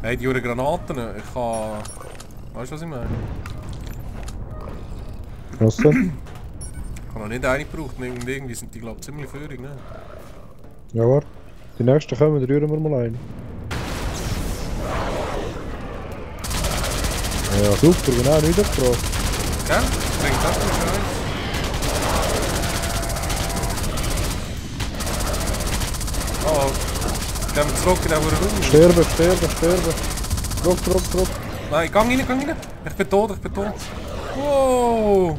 Hey, die Granaten, ich kann... Weißt du, was ich meine? Was denn? Ich habe noch nicht eine gebraucht, irgendwie sind die, glaube ich, ziemlich führig, ne? Ja, warte. Die nächsten kommen, rühren wir mal ein. Ja, super, genau, nicht gefragt. Gell? Bringt das nicht Scheiß? Oh, gehen wir zurück in den Raum. Sterben, sterben, sterben. Zurück, zurück, zurück. Nein, gang rein, gang rein. Ich bin tot, ich bin tot. Wow!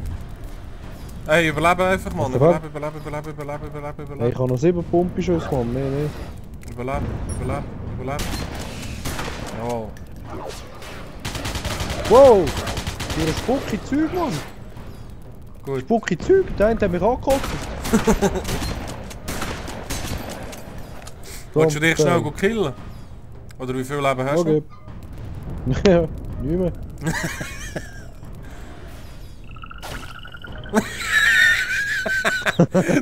Hey, überleben einfach, Mann. Überleben, überleben, überleben, überleben, überleben, überleben. Hey, ich habe noch 7 Pumpenschüsse, Mann. Nee, nee. Überleben, überleben, überleben. Jawohl. Wow! Hier ein spucki Zeug, Mann. Gut. Spucki Zeug, der eine hat mich angekotzt. Willst du dich schnell killen? Oder wie viel Leben hast du? Ja, nicht mehr.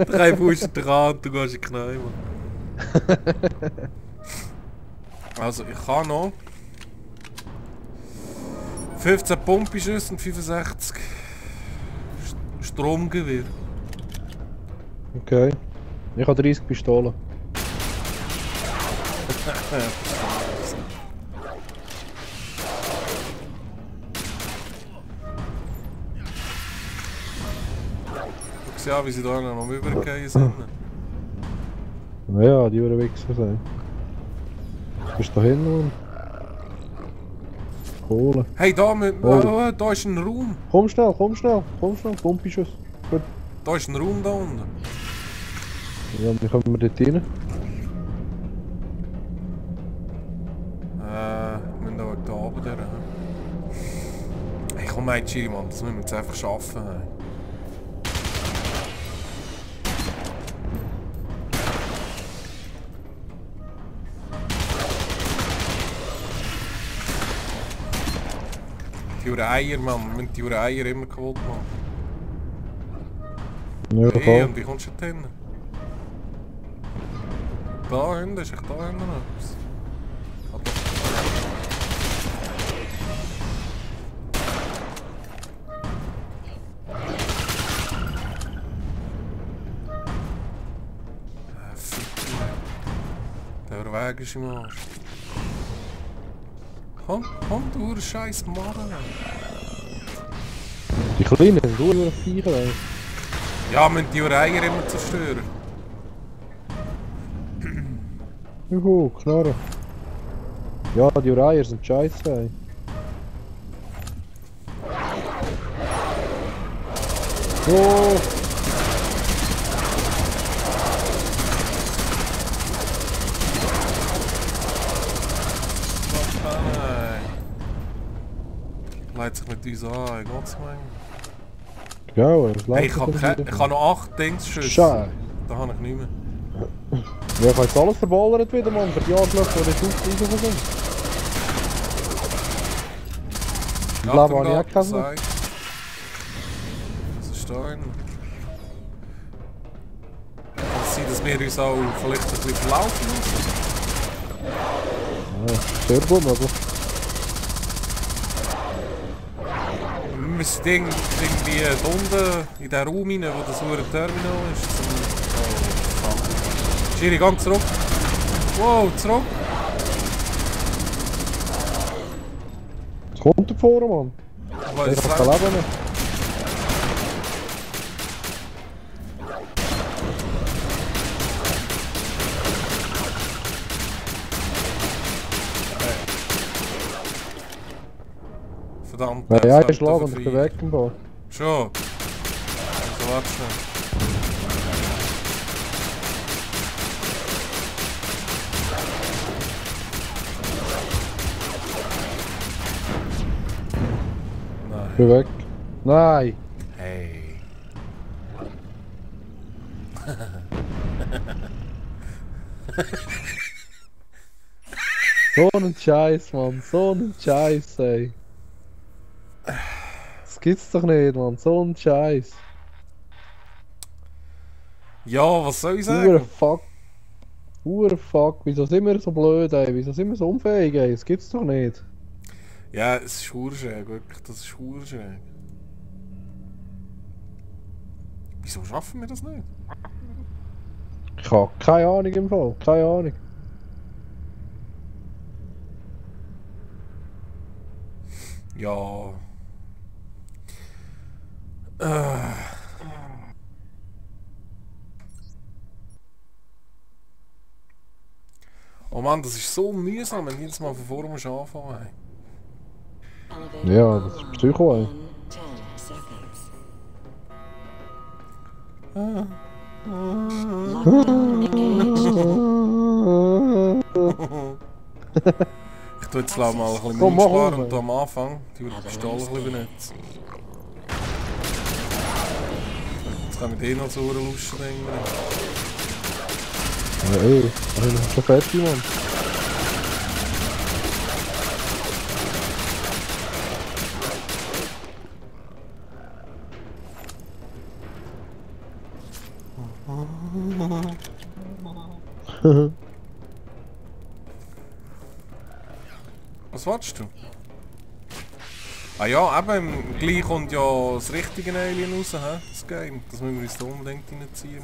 Drei Fuß dran, du gehst in die Knie, Mann. Also, ich kann noch 15 Pumpenschüsse und 65 Stromgewehr. Okay. Ich habe 30 Pistolen. Guck ja, wie sie da noch übergehen sind. Ja, die würden Wichser sein. Was bist du da hin, Mann? Kohle. Hey, da, Oh. da ist ein Raum. Komm schnell, komm schnell, komm schnell. Pumpischuss. Gut. Da ist ein Raum da unten. Ja, wie kommen wir dort rein? Wir müssen da oben durch. Hey, komm mal, Chiri, Mann, das müssen wir jetzt einfach schaffen. Die Eier, Mann, wir müssen die Eier immer kaputt machen. Ja, Hey, voll. und wie kommst du da hin? Da hinten, ist echt da hinten noch etwas. Der Weg ist im Arsch. Komm, du scheiß Mann. Die Kleinen sind nur Viecher, ey. Ja, wir müssen die Eier immer zerstören. Juhu, Knarre. Ja, die Reiher sind scheiße, ey. Oh! Leitet sich mit uns an, Gottes Willen. Ja, was Hey, läuft ich habe noch 8 Dingsschüsse. Scheiße. Da habe ich nicht mehr. Ja, ich habe jetzt alles verballert wieder, Mann, für die Arschlöcher, die jetzt rausgekommen sind. Ich glaube, habe ich auch keinen. Was ist da hin? Kann es sein, dass wir uns auch vielleicht ein bisschen verlaufen müssen? Ja, sehr gut, aber... Wir müssen irgendwie da unten in den Raum rein, wo das hure Terminal ist. Oh, fuck. Schiri, gang zurück. Wow, zurück. Was kommt da vorne, Mann? Ich Ich hab kein Leben mehr. Verdammt. Nein, der ein ist Schlag und frei. ich bin weg im Bau. Schon. Also warte schnell. Ich bin weg. Nein! Hey. So ein Scheiß, Mann. So ein Scheiß, ey. Das gibt's doch nicht, Mann. So ein Scheiß. Ja, was soll ich Hure sagen? Fuck. Fuck, wieso sind wir so blöd, ey? Wieso sind wir so unfähig, ey? Das gibt's doch nicht. Ja, es ist schwierig, wirklich, das ist schwierig. Wieso schaffen wir das nicht? Ich hab keine Ahnung im Fall, keine Ahnung. Ja. Oh Mann, das ist so mühsam, wenn du jetzt mal von vorne musst anfangen. Ja, das ist Psycho, ey. Ich tue jetzt mal ein bisschen Komm, Mund mach sparen auf, und am Anfang die Pistole ein bisschen benutzen. Jetzt können wir den noch so luschen. Ja, ey, ich bin schon fertig, Mann. Was willst du? Ah ja, eben, gleich kommt ja das richtige Alien raus, das Game. Das müssen wir uns da unbedingt reinziehen.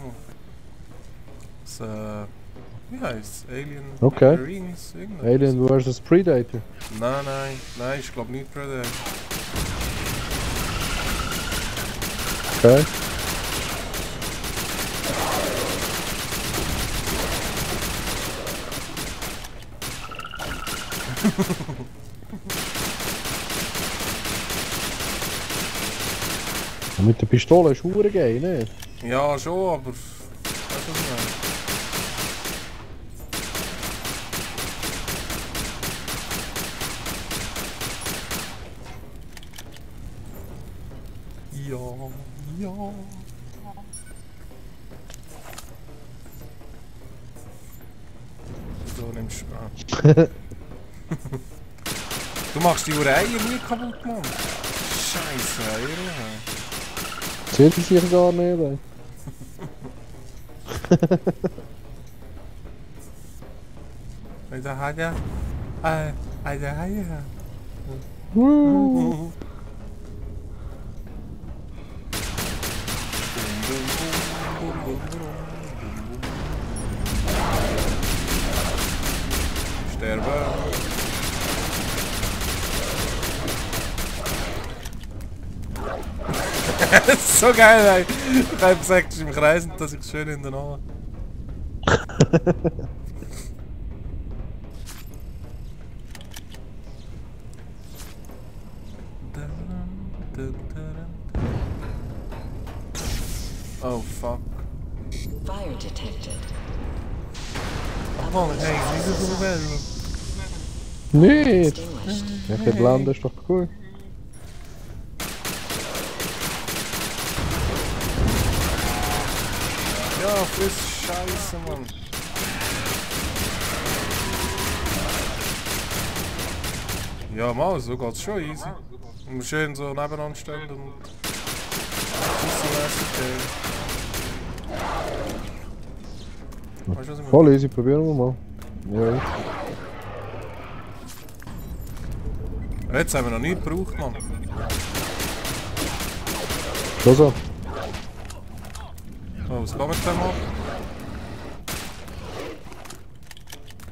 Das, wie heisst es? Alien Okay. Marines? Irgendwas? Alien vs Predator. Nein, ich glaube nicht Predator. Okay. Mit der Pistole ist hure geil, ne? Ja, schon, aber... Weißt du, was ich meine? Ja. So nimmst du. Du machst die Eier nie kaputt, Mann. Scheiße, Eier. Zählt sie sich gar nicht, ey. Alter Haja. Alter Haja. Sterben. Das ist so geil, ey. Ich habe gesagt, es ist im Kreis und dass ich es schön hinten habe. Oh fuck. Fire detected. Oh hey, wieso so well? Nicht! Extinguished. Ja, der Blende ist doch cool. Ja, friss Scheiße, Mann. Ja, mal, so geht's schon easy. Und schön so nebeneinander stehen und... Weißt du, was ich meine? Voll easy, probieren wir mal. Ja. Jetzt haben wir noch nichts gebraucht, Mann. Schon so. Oh, was kommt denn mal?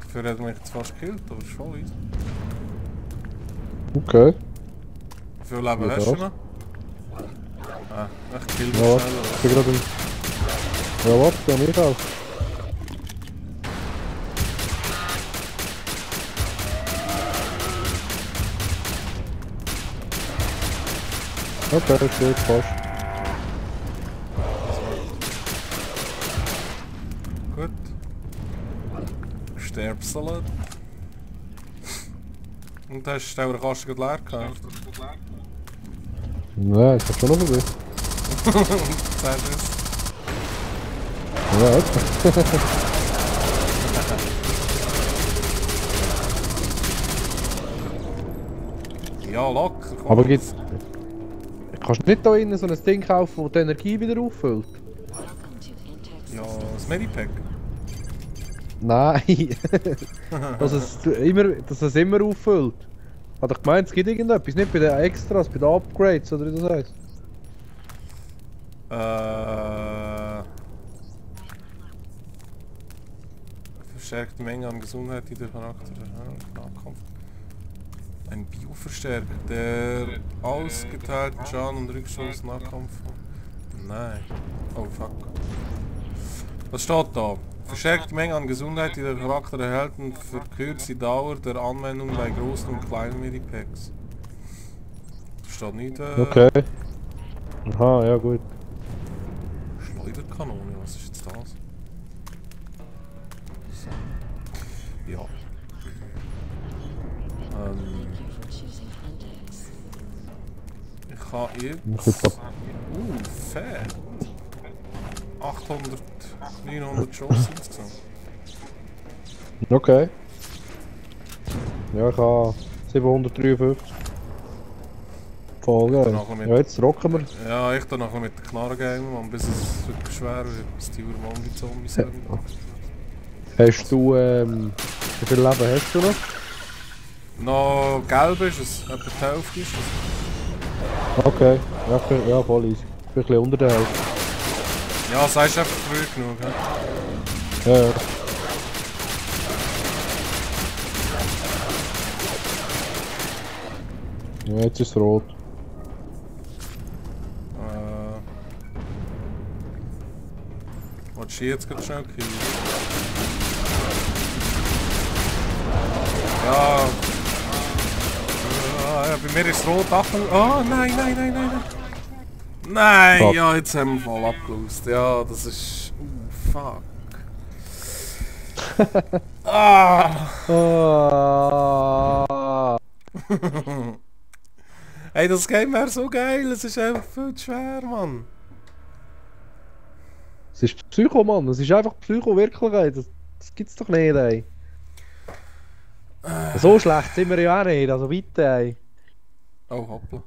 Dafür hat mich jetzt fast gekillt, aber ist voll easy. Okay. Wie viel Leben Ja, hast du das. noch? Ah, ich kill mich Ja, schneller. ich bin gerade im... Ja, warte, ja, mich auch. Okay, das geht fast. Gut. Sterbsalat. Und hast du den Kasten gerade leer gehabt? Nein, ich hab schon noch ein bisschen. Sagst du es? Ja, etwa. Ja, locker. Komm. Aber gibt's... Kannst du nicht da innen so ein Ding kaufen, das die Energie wieder auffüllt? Welcome to Intex Ja, das Medipack. Nein! dass es immer auffüllt. Hat ich gemeint, es gibt irgendetwas, nicht bei den Extras, bei den Upgrades oder wie das heisst. Verstärkte Menge an Gesundheit, die der Charakter nachkommt. Ein Bioverstärker, der ausgeteilten Schaden und Rückstoß nachkommt. Nein. Oh fuck. Was steht da? Verstärkte Menge an Gesundheit, die der Charakter erhält und verkürzt die Dauer der Anwendung bei großen und kleinen Medipacks. Da steht nicht. Okay. Aha, ja gut. Schleuderkanone, was ist jetzt das? So. Ja. Ich habe jetzt... fett! 800, 900 Schuss insgesamt. Okay. Ja, ich habe 753. Voll geil. Ja, jetzt rocken wir. Ja, ich dann nachher mit der Knarre gehen, man, bis es wirklich schwer wird, bis die Urmann die Zombies haben. Hast du, wie viel Leben hast du noch? Noch gelb ist es, etwa die Hälfte ist es. Okay, ja voll easy. Ein bisschen unter der Hälfte. Ja, sagst einfach früh genug, he? Ja, ja. Ja, jetzt ist es rot. Was jetzt gerade schnell killen? Ja. Ja, bei mir ist es rot ab. Oh nein, nein, nein, nein, nein. Nein, Fuck. ja, jetzt haben wir voll abgelöst. Ja, das ist... fuck. Ah! Ah. Hey, das Game wäre so geil, es ist einfach viel zu schwer, Mann. Es ist Psycho, Mann. Es ist einfach Psycho-Wirklichkeit. Das gibt's doch nicht, ey. So schlecht sind wir ja auch nicht, also bitte, ey. Oh, hoppla.